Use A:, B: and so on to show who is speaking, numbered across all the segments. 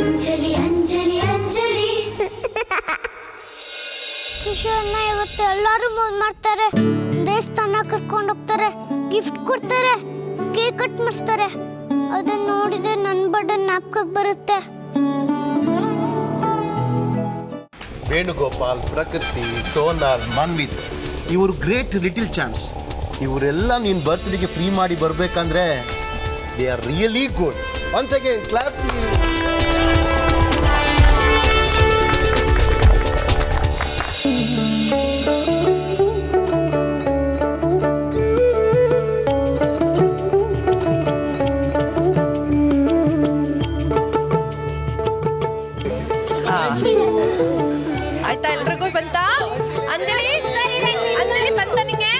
A: ಅಂಜಲಿ ಅಂಜಲಿ ಅಂಜಲಿ.
B: ಕಿಶೋರ್ನ ಇವತ್ತು ಎಲ್ಲರೂ ಮೋಜ್ ಮಾಡ್ತಾರೆ. ದೇವಸ್ಥಾನ ಕರ್ಕೊಂಡು ಹೋಗ್ತಾರೆ, ಗಿಫ್ಟ್ ಕೊಡ್ತಾರೆ, ಕೇಕ್ ಕಟ್ ಮಾಡಿಸ್ತಾರೆ. ಅದನ್ನ ನೋಡಿದ್ರೆ ನನ್ನ ಬರ್ಡೇ ಜ್ಞಾಪಕಕ್ಕೆ ಬರುತ್ತೆ.
C: ವೇಣುಗೋಪಾಲ್, ಪ್ರಕೃತಿ, ಸೋನಾಲ್, ಮನ್ವಿತ್ ಇವರು ಗ್ರೇಟ್ ಲಿಟಲ್ ಚಾಂಪ್ಸ್. ಇವರೆಲ್ಲ ನೀನು ಬರ್ತ್ಡೇಗೆ ಫ್ರೀ ಮಾಡಿ ಬರಬೇಕಂದ್ರೆ they are really good. Once again clap.
D: ಆಯ್ತಾ, ಎಲ್ರಿಗೂ ಬಂತಾ? ಅಂಜಲಿ ಅಂಜಲಿ ಬಂತ ನಿಂಗೆ?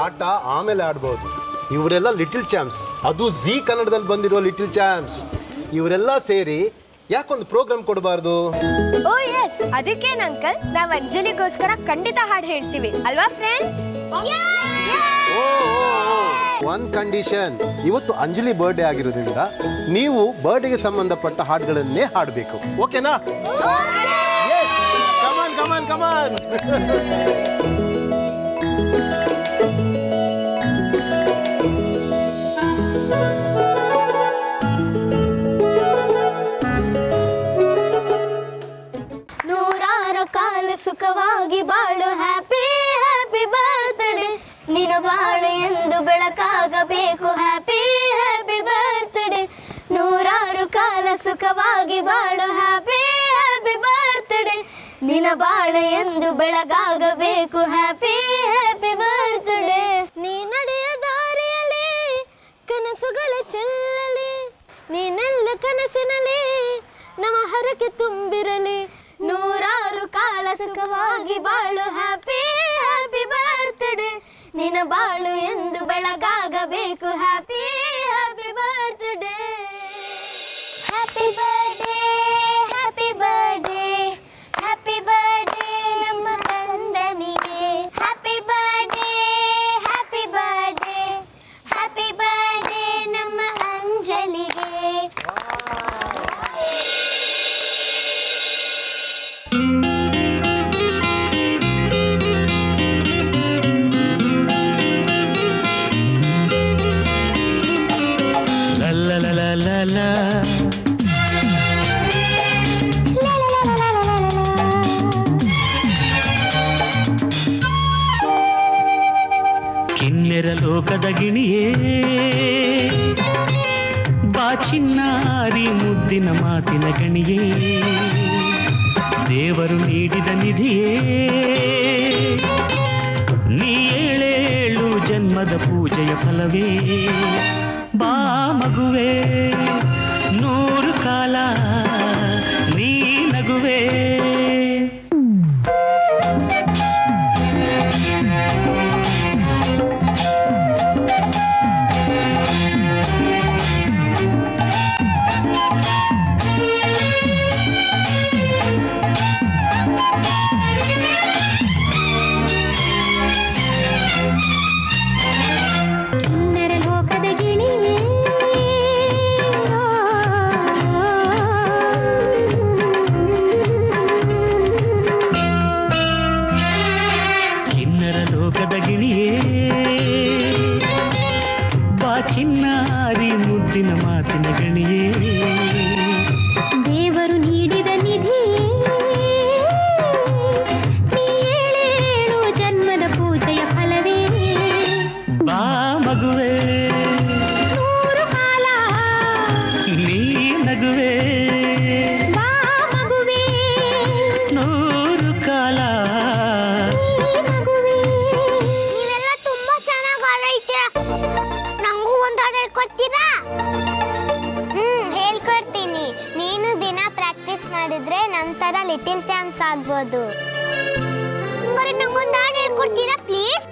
C: ಆಟ ಆಮೇಲೆ ಆಡ್ಬೋದು. ಇವರೆಲ್ಲ ಲಿಟಲ್ ಚಾಂಪ್ಸ್, ಅದು ಜೀ ಕನ್ನಡದಲ್ಲಿ ಬಂದಿರೋ ಲಿಟಲ್ ಚಾಂಪ್ಸ್. ಇವರೆಲ್ಲ ಸೇರಿ ಯಾಕೊಂದು ಪ್ರೋಗ್ರಾಮ್ ಕೊಡಬಾರ್ದು?
E: ಓ ಎಸ್, ಅದಕ್ಕೇನು ಅಂಕಲ್, ನಾವು ಅಂಜಲಿಗೋಸ್ಕರ ಖಂಡಿತ ಹಾಡು ಹೇಳ್ತೀವಿ ಅಲ್ವಾ ಫ್ರೆಂಡ್ಸ್?
C: ಒನ್ ಕಂಡೀಷನ್, ಇವತ್ತು ಅಂಜಲಿ ಬರ್ಡೇ ಆಗಿರೋದ್ರಿಂದ ನೀವು ಬರ್ಡೇಗೆ ಸಂಬಂಧಪಟ್ಟ ಹಾಡುಗಳನ್ನೇ ಹಾಡಬೇಕು. ಓಕೆನಾ? ಕಮಾನ್ ಕಮಾನ್ ಕಮಾನ್.
B: ನೂರಾರು ಕಾಲ ಸುಖವಾಗಿ ಬಾಳು, ಹ್ಯಾಪಿ ಹ್ಯಾಪಿ ಬರ್ತ್ಡೇ. ನಿನ್ನ ಬಾಳು ಎಂದು ಬೆಳಕಾಗಬೇಕು, ಹ್ಯಾಪಿ ಹ್ಯಾಪಿ ಬರ್ತ್ಡೇ. ನೂರಾರು ಕಾಲ ಸುಖವಾಗಿ ಬಾಳು, ಹ್ಯಾಪಿ ಹ್ಯಾಪಿ ಬರ್ತ್ಡೇ. ನಿನ್ನ ಬಾಳು ಎಂದು ಬೆಳಗಾಗಬೇಕು, ಹ್ಯಾಪಿ ಹ್ಯಾಪಿ ಬರ್ತ್ಡೇ. ನೀ ನಡೆಯ ದಾರಿಯಲ್ಲಿ ಕನಸುಗಳ ಚೆಲ್ಲಲಿ, ನೀನೆಲ್ಲ ಕನಸಿನಲ್ಲಿ ನಮ್ಮ ಹರಕೆ ತುಂಬಿರಲಿ. ನೂರಾರು ಕಾಲ ಸುಖವಾಗಿ ಬಾಳು, ಹ್ಯಾಪಿ ಹ್ಯಾಪಿ ಬರ್ತ್ಡೇ. ನಿನ್ನ ಬಾಳು ಎಂದು ಬೆಳಗಾಗಬೇಕು, happy happy birthday. Happy birthday happy birthday happy birthday ನಮ್ಮ ಕಂದನಿಗೆ. Happy birthday happy birthday happy birthday ನಮ್ಮ ಅಂಜಲಿಗೆ.
F: ಕಿನ್ನೆರ ಲೋಕದ ಗಿಣಿಯೇ ಬಾಚಿನ್ನಾರಿ ಮುದ್ದಿನ ಮಾತಿನ ಗಣಿಯೇ, ದೇವರು ನೀಡಿದ ನಿಧಿಯೇ ನೀ ಏಳೇಳು ಜನ್ಮದ ಪೂಜೆಯ ಫಲವೇ. ಬಾ ಮಗುವೆ ನೂರು ಕಾಲ ನೀ ನಗುವೆ. ಚಿನ್ನಾರಿ ಮುದ್ದಿನ ಮಾತಿನ ಗಣಿಯೇ,
B: ದೇವರು ನೀಡಿದ ನಿಧಿ ನೀ ಏಳೇಳು ಜನ್ಮದ ಪೂಜೆಯ ಫಲವೇ.
F: ಬಾ ಮಗುವೆ
B: ನೂರು ಕಾಲ
F: ನೀ ನಗುವೆ.
B: ಬಾ ಮಗುವೆ
F: ನೂರು ಕಾಲ
B: ನೀ ನಗುವೆ. ನೀವೆಲ್ಲ ತುಂಬಾ ಚೆನ್ನಾಗಿ ಆಡೈತೆ, ನಂಗೂ ಒಂದು ಹಾಡು ಹೇಳ್ಕೊಡ್ತೀರಾ? ತರ ಲಿಟಿಲ್ ಚಾಂಪ್ಸ್ ಆಗ್ಬೋದು. ಬರೀ ನಂಗೊಂದು ಹಾಡು ಹೇಳ್ಕೊಡ್ತೀರಾ ಪ್ಲೀಸ್?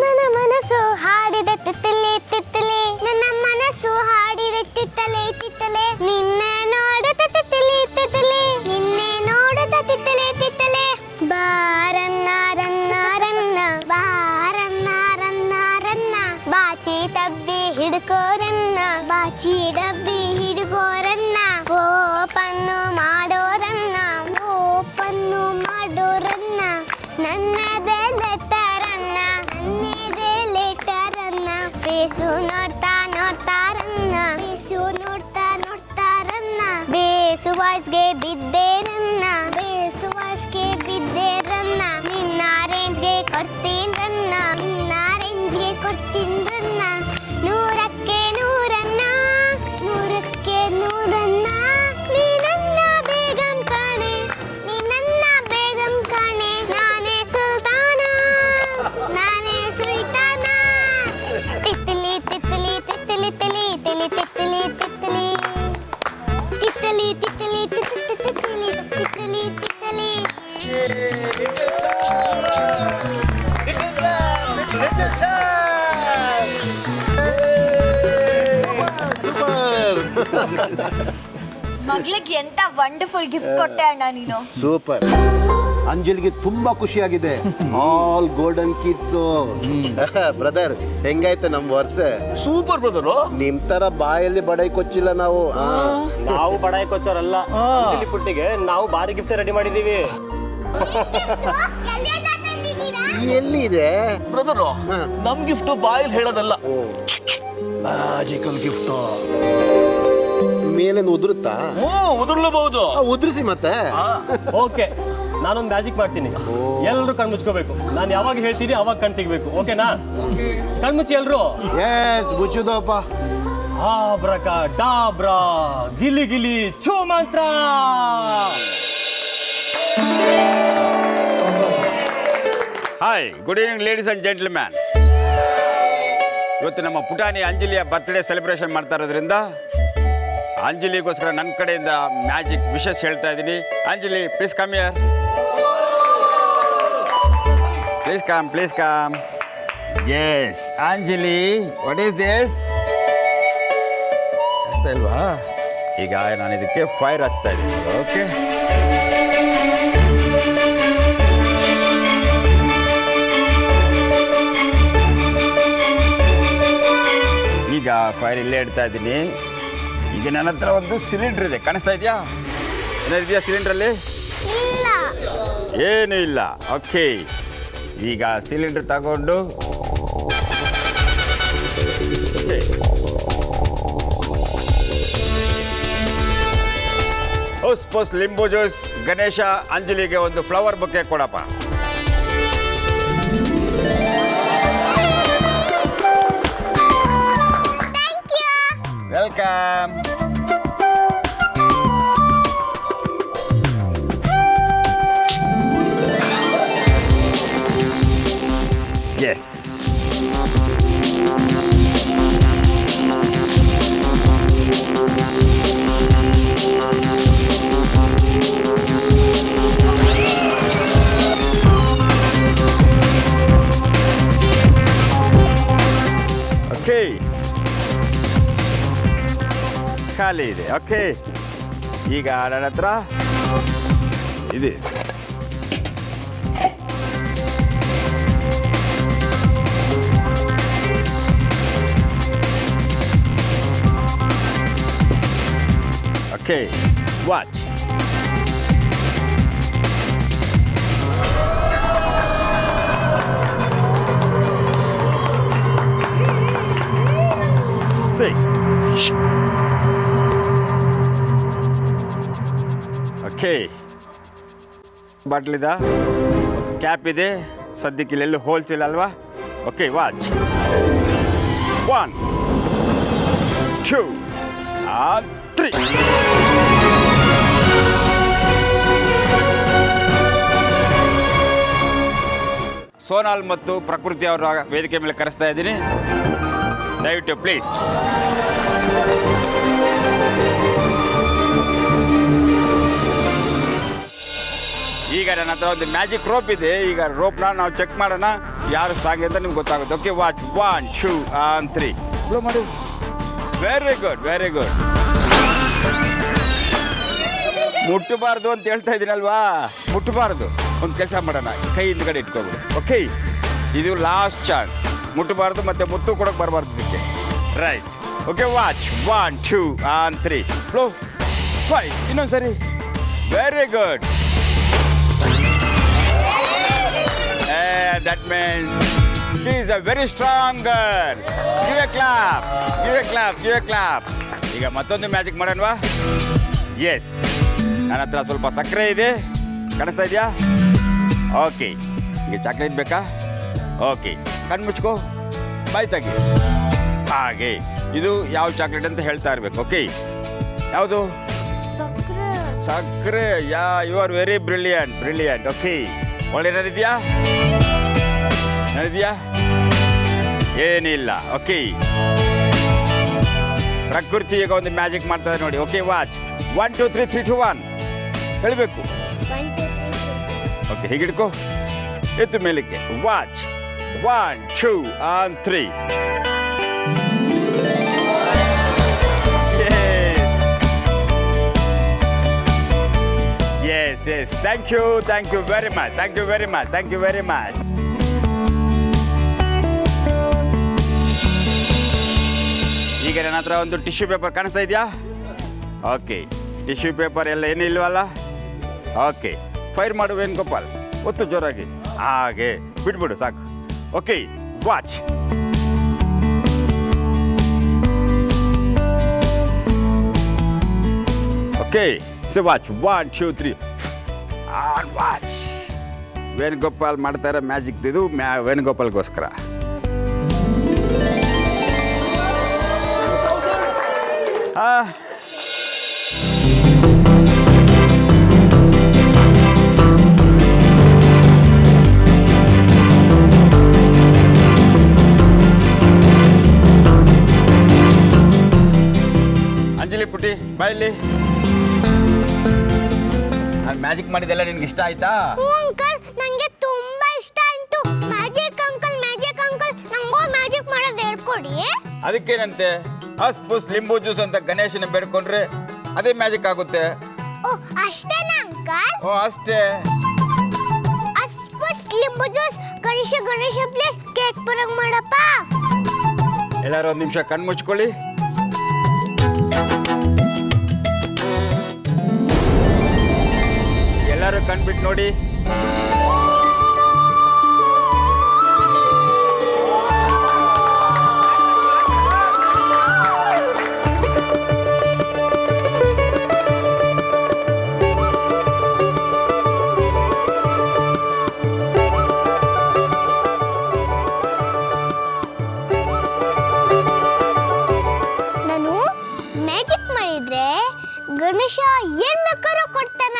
B: ನನ್ನ ಮನಸ್ಸು ಹಾಡಿದ ತಿತ್ತಲೆ ತಿತ್ತಲೆ, ನನ್ನ ಮನಸ್ಸು ಹಾಡಿದ ತಿತ್ತಲೆ ತಿತ್ತಲೆ, ನಿನ್ನೆ ನೋಡುತ್ತ ತಿತ್ತಲೆ ತಿತ್ತಲೆ, ನಿನ್ನೆ ನೋಡುತ್ತ ತಿತ್ತಲೆ ತಿತ್ತಲೆ. ಬಾರನ್ನ ರನ್ನ ರನ್ನ, ಬಾರನ್ನ ರನ್ನ ರನ್ನ, ಬಾಚಿ ಡಬ್ಬಿ ಹಿಡ್ಕೋರನ್ನ, ಬಾಚಿ ಡಬ್ಬಿ ಹಿಡ್ಕೋರನ್ನ, ಓಪನ್ನು ಮಾಡೋರನ್ನ, ಓಪನ್ನು ಮಾಡೋರನ್ನ, ನನ್ನದೇ ಲೆಟರನ್ನ, ನನ್ನದೇ ಲೆಟರನ್ನ, ಬೇಸು ನೋಡ್ತಾ ನೋಡ್ತಾರನ್ನ, ಬೇಸು ನೋಡ್ತಾ ನೋಡ್ತಾರನ್ನ, ಬೇಸು ವಾಯ್ಸ್ಗೆ ಬಿದ್ದೇರನ್ನ, ಬೇಸು ವಾಯ್ಸ್ಗೆ ಬಿದ್ದೇರನ್ನ, ನಿನ್ನ ರೇಂಜ್ಗೆ ಕೊಡ್ತೀನ್ರನ್ನ, ನಿನ್ನ ರೇಂಜ್ಗೆ ಕೊಡ್ತೀನ್ರನ್ನ, ನೂರಕ್ಕೆ ನೂರನ್ನ, ನೂರಕ್ಕೆ ನೂರನ್ನ, ನೀ ನನ್ನ ಬೇಗಂ ಕಾಣೆ, ನೀ ನನ್ನ ಬೇಗಂ ಕಾಣೆ, ನಾನೇ ಸುಲ್ತಾನ, ನಾನೇ ಸುಲ್ತಾನ. ತಿತ್ತಲಿ ತಿತ್ತಲಿ ತಿತ್ತಲಿ ತಿಲಿ ತಿಲಿ ತಿತ್ತಲಿ ತಿತ್ತಲಿ, ತಿತ್ತಲಿ ತಿತ್ತಲಿ ತಿತ್ತಲಿ ತಿತ್ತಲಿ ತಿತ್ತಲಿ.
E: ಮಗ್ಳಿಗೆ ಎಂತ ವಂಡರ್ಫುಲ್ ಗಿಫ್ಟ್ ಕೊಟ್ಟೆ ಅಣ್ಣ ನೀನು.
C: ಸೂಪರ್. ಅಂಜಲಿಗೆ ತುಂಬಾ ಖುಷಿಯಾಗಿದೆ. All golden kids. ಬ್ರದರ್, ಹೆಂಗಾಯ್ತು ನಮ್ ವರ್ಷ?
G: Super brother.
C: ನಿಮ್ ತರ ಬಾಯಲ್ಲಿ ಬಡೈ ಕೊಚ್ಚಿಲ್ಲ ನಾವು.
H: ನಾವು ಬಡಾಯಿ ಕೊಚ್ಚೋರಲ್ಲ. ಅಂಜಲಿ ಪುಟ್ಟಿಗೆ ನಾವು ಭಾರಿ ಗಿಫ್ಟ್ ರೆಡಿ ಮಾಡಿದೀವಿ.
C: ಎಲ್ಲಿದೆ
G: ಬ್ರದರ್? ನಮ್ ಗಿಫ್ಟ್ ಬಾಯಲ್ಲಿ ಹೇಳೋದಲ್ಲ, ಮ್ಯಾಜಿಕಲ್ ಗಿಫ್ಟ್.
C: ಮೇಲೆ ಉದುರುತ್ತಾ?
G: ಉದುರ್ಲಬಹುದು.
C: ಉದುರಿಸಿ ಮತ್ತೆ.
H: ಓಕೆ, ನಾನೊಂದು ಮ್ಯಾಜಿಕ್ ಮಾಡ್ತೀನಿ. ಎಲ್ಲರೂ ಕಣ್ಮುಚ್ಕೋಬೇಕು. ನಾನು ಯಾವಾಗ ಹೇಳ್ತೀನಿ ಅವಾಗ ಕಣ್ ತೆಗಿಬೇಕು. ಓಕೆನಾ? ಕಣ್ಮುಚ್ಚಿ ಎಲ್ರು.
C: ಎಸ್, ಮುಚ್ಚುದಪ್ಪ.
H: ಆಬ್ರಕ ಡಾಬ್ರಾ ಗಿಲಿ ಗಿಲಿ ಛೋ ಮಂತ್ರ.
I: Hi, good evening ladies and gentleman. ಇವತ್ತು ನಮ್ಮ ಪುಟಾಣಿ ಅಂಜಲಿಯ ಬರ್ತ್ಡೇ ಸೆಲೆಬ್ರೇಷನ್ ಮಾಡ್ತಾ ಇರೋದ್ರಿಂದ ಅಂಜಲಿಗೋಸ್ಕರ ನನ್ನ ಕಡೆಯಿಂದ ಮ್ಯಾಜಿಕ್ ವಿಶಸ್ ಹೇಳ್ತಾ ಇದ್ದೀನಿ. Anjali, please come here. Please come, please come. Yes Anjali, what is this? ಹಚ್ತಾ ಇಲ್ವಾ? ಈಗ ನಾನು ಇದಕ್ಕೆ ಫೈರ್ ಹಚ್ತಾ ಇದ್ದೀನಿ. ಓಕೆ, ಈಗ ಫೈರ್ ಇಲ್ಲೇ ಇಡ್ತಾ ಇದ್ದೀನಿ. ಈಗ ನನ್ನ ಹತ್ರ ಒಂದು ಸಿಲಿಂಡರ್ ಇದೆ, ಕಾಣಿಸ್ತಾ ಇದೆಯಾ? ಏನಿದೆಯಾ ಸಿಲಿಂಡ್ರಲ್ಲಿ? ಏನೂ ಇಲ್ಲ. ಓಕೆ, ಈಗ ಸಿಲಿಂಡರ್ ತಗೊಂಡು ಹೊಸ್ ಲಿಂಬು ಜ್ಯೂಸ್. ಗಣೇಶ, ಅಂಜಲಿಗೆ ಒಂದು ಫ್ಲವರ್ ಬೊಕ್ಕೆ ಕೊಡಪ್ಪ. ವೆಲ್ಕಮ್. ಎಸ್, ಓಕೆ, ಖಾಲಿ ಇದೆ. ಓಕೆ, ಈಗ ನನ್ನ ಹತ್ರ ಇದೆ. Okay, watch. See. ಓಕೆ, ಬಾಟ್ಲಿದ ಕ್ಯಾಪ್ ಇದೆ. ಸದ್ಯಕ್ಕೆ ಇಲ್ಲೆಲ್ಲೂ ಹೋಲ್ಸ್ ಇಲ್ಲ ಅಲ್ವಾ? Okay, watch. 1 2 3. ಸೋನಾಲ್ ಮತ್ತು ಪ್ರಕೃತಿ ಅವರ ವೇದಿಕೆ ಮೇಲೆ ಕರೆಸ್ತಾ ಇದ್ದೀನಿ. ದಯವಿಟ್ಟು ಪ್ಲೀಸ್. ಈಗ ನನ್ನ ಹತ್ರ ಒಂದು ಮ್ಯಾಜಿಕ್ ರೋಪ್ ಇದೆ. ಈಗ ರೋಪ್ನ ನಾವು ಚೆಕ್ ಮಾಡೋಣ ಯಾರು ಸಾಂಗ್ ಅಂತ ನಿಮ್ಗೆ ಗೊತ್ತಾಗುತ್ತೆ. ಓಕೆ, ವಾಚ್ 1 2 3 ಬ್ಲೋ ಮಾಡು. Very good, very good. ಮುಟ್ಟಬಾರ್ದು ಅಂತ ಹೇಳ್ತಾ ಇದ್ದೀನಲ್ವಾ, ಮುಟ್ಟಬಾರ್ದು. ಒಂದು ಕೆಲಸ ಮಾಡೋಣ, ಕೈ ಹಿಂದ್ಗಡೆ ಇಟ್ಕೊಬಿಡು. ಓಕೆ, ಇದು ಲಾಸ್ಟ್ ಚಾನ್ಸ್. ಮುಟ್ಟಬಾರ್ದು ಮತ್ತೆ ಮುತ್ತು ಕೊಡೋಕೆ ಬರಬಾರ್ದು ಇದಕ್ಕೆ. ರೈಟ್. Okay, watch 1 2 3 blow 5. ಇನ್ನೊಂದು ಸರಿ. Very good. That means she is a very strong girl. Give a clap. Give a clap. Give a clap. ಈಗ ಮತ್ತೊಂದು ಮ್ಯಾಜಿಕ್ ಮಾಡೋಣವಾ? ಎಸ್, ನನ್ನ ಹತ್ರ ಸ್ವಲ್ಪ ಸಕ್ಕರೆ ಇದೆ, ಕಾಣಿಸ್ತಾ ಇದೆಯಾ? ಓಕೆ, ಈಗ ಚಾಕ್ಲೇಟ್ ಬೇಕಾ? ಓಕೆ, ಕಣ್ಣು ಮುಚ್ಕೋ, ಬಾಯ್ ತೆಗಿ. ಹಾಗೆ ಇದು ಯಾವ ಚಾಕ್ಲೇಟ್ ಅಂತ ಹೇಳ್ತಾ ಇರ್ಬೇಕು. ಓಕೆ, ಯಾವುದು? ಸಕ್ಕರೆ. Yeah, you are very brilliant, brilliant. Okay, ಒಳ್ಳೆ ಏನಾರಿದೆಯಾ? ಏನಿದೆಯಾ? ಏನಿಲ್ಲ. ಓಕೆ, ಪ್ರಕೃತಿ ಈಗ ಒಂದು ಮ್ಯಾಜಿಕ್ ಮಾಡ್ತಾರೆ ನೋಡಿ. ಓಕೆ, ವಾಚ್ 1 2 3 3 2 1 ಹೇಳಬೇಕು. ಓಕೆ, ಹೀಗಿಡ್ಕೋ, ಎತ್ತು ಮೇಲಕ್ಕೆ. Watch 1 2 3. Yes, yes. Thank you very much. Thank you very much. Thank you very much. ಈಗ ನನ್ನ ಹತ್ರ ಒಂದು ಟಿಶ್ಯೂ ಪೇಪರ್ ಕಾಣಿಸ್ತಾ ಇದೆಯಾ? ಓಕೆ, ಟಿಶ್ಯೂ ಪೇಪರ್ ಎಲ್ಲ ಏನಿಲ್ವಲ್ಲ? ಓಕೆ, ಫೈರ್ ಮಾಡು ವೇಣುಗೋಪಾಲ್, ಒತ್ತು ಜೋರಾಗಿ. ಹಾಗೆ ಬಿಟ್ಬಿಡು, ಸಾಕು. Okay, watch. Okay, so watch 1 2 3 on watch. Venugopal ಮಾಡ್ತಾ ಇರೋ ಮ್ಯಾಜಿಕ್ ಇದು ವೇಣುಗೋಪಾಲ್ಗೋಸ್ಕರ. ಅಂಜಲಿ ಪುಟ್ಟಿ ಬಾಯಲ್ಲಿ. ನಾನು ಮ್ಯಾಜಿಕ್ ಮಾಡಿದೆಲ್ಲ ನಿನ್ಗೆ ಇಷ್ಟ ಆಯ್ತಾ?
B: ಅಂಕಲ್, ನಂಗೆ ತುಂಬಾ ಇಷ್ಟ ಆಯ್ತು. ಮ್ಯಾಜಿಕ್ ಅಂಕಲ್, ಮ್ಯಾಜಿಕ್ ಅಂಕಲ್, ನಂಗೂ ಮ್ಯಾಜಿಕ್ ಮಾಡೋದು ಹೇಳ್ಕೊಡಿ.
I: ಅದಕ್ಕೇನಂತೆ, ಹಸ್ ಪುಸ್ ಲಿಂಬು ಜ್ಯೂಸ್ ಅಂತ ಗಣೇಶನ ಬೇಡ್ಕೊಂಡ್ರೆ ಅದೇ ಮ್ಯಾಜಿಕ್ ಆಗುತ್ತೆ.
B: ಓ, ಅಷ್ಟೇನಾ ಅಂಕಲ್?
I: ಓ, ಅಷ್ಟೇ.
B: ಹಸ್ ಪುಸ್ ಲಿಂಬು ಜ್ಯೂಸ್ ಗಣೇಶ ಪ್ಲೀಸ್ ಕೇಕ್ ಬರಂಗ್ ಮಾಡಪ್ಪ.
I: ಎಲ್ಲರೂ ಒಂದು ನಿಮಿಷ ಕಣ್ಣು ಮುಚ್ಕೊಳ್ಳಿ. ಎಲ್ಲರೂ ಕಣ್ಬಿಟ್ಟು ನೋಡಿ.
B: ನಾನು ಮ್ಯಾಜಿಕ್ ಮಾಡಿದ್ರೆ ಗಣೇಶ ಏನ್ ಬೇಕಾದ್ರೂ ಕೊಡ್ತಾನ.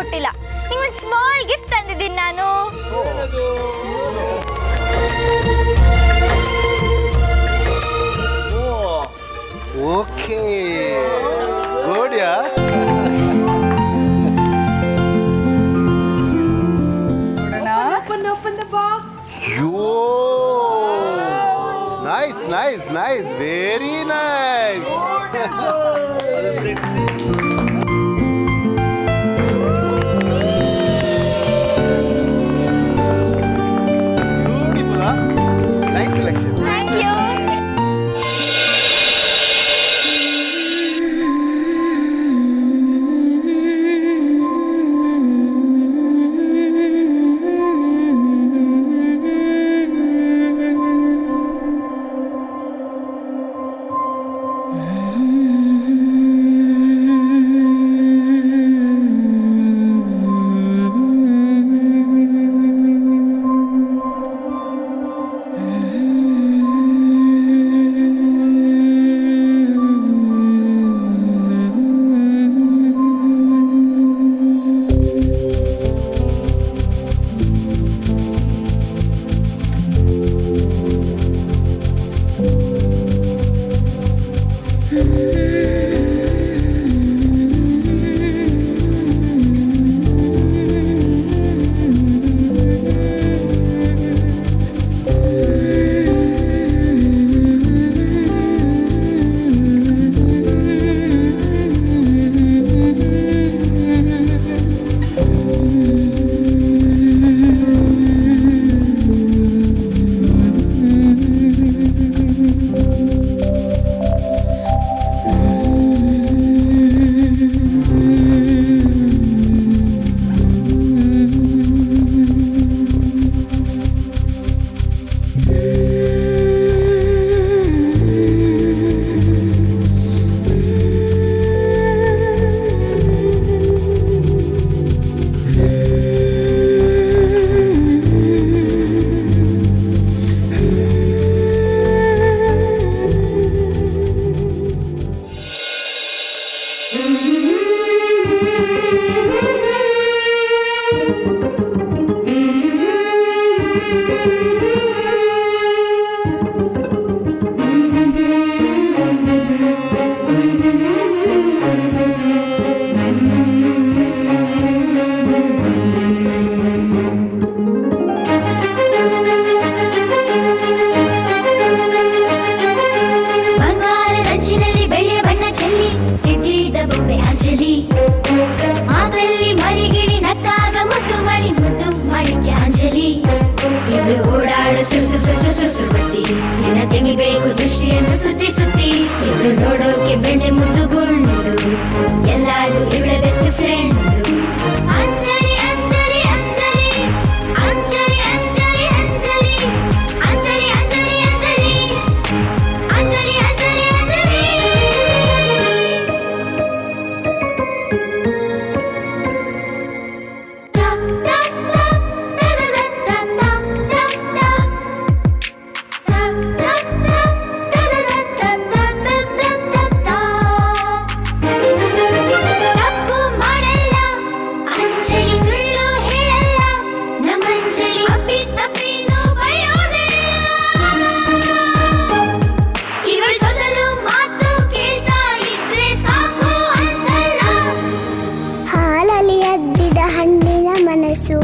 E: ಕೊಟ್ಟಿಲ್ಲ. ನಿಂಗೊಂದು ಸ್ಮಾಲ್ ಗಿಫ್ಟ್ ತಂದಿದ್ದೀನಿ ನಾನು.
C: Okay good yeah. Nice, very nice. Beautiful, huh? Nice selection.
E: Thank you.
A: ತೆಗಿಬೇಕು ದೃಷ್ಟಿಯನ್ನು ಸುತ್ತಿ ಸುತ್ತಿ ಇವ್ರು ನೋಡೋಕೆ ಬೆಣ್ಣೆ ಮುದ್ದುಗುಂಡು ಎಲ್ಲಾರು ಇವಳ ಬೆಸ್ಟ್ ಫ್ರೆಂಡ್ ಅಂಜಲಿ ಅಂಜಲಿ ಅಂಜಲಿ ಅಂಜಲಿ ಅಂಜಲಿ ಅಂಜಲಿ ಅಂಜಲಿ ಅಂಜಲಿ ಅಂಜಲಿ ಅಂಜಲಿ ಅಂಜಲಿ ಅಂಜಲಿ
B: ಹಾಲಲ್ಲಿ ಅದ್ದಿದ ಹಣ್ಣಿನ ಮನಸ್ಸು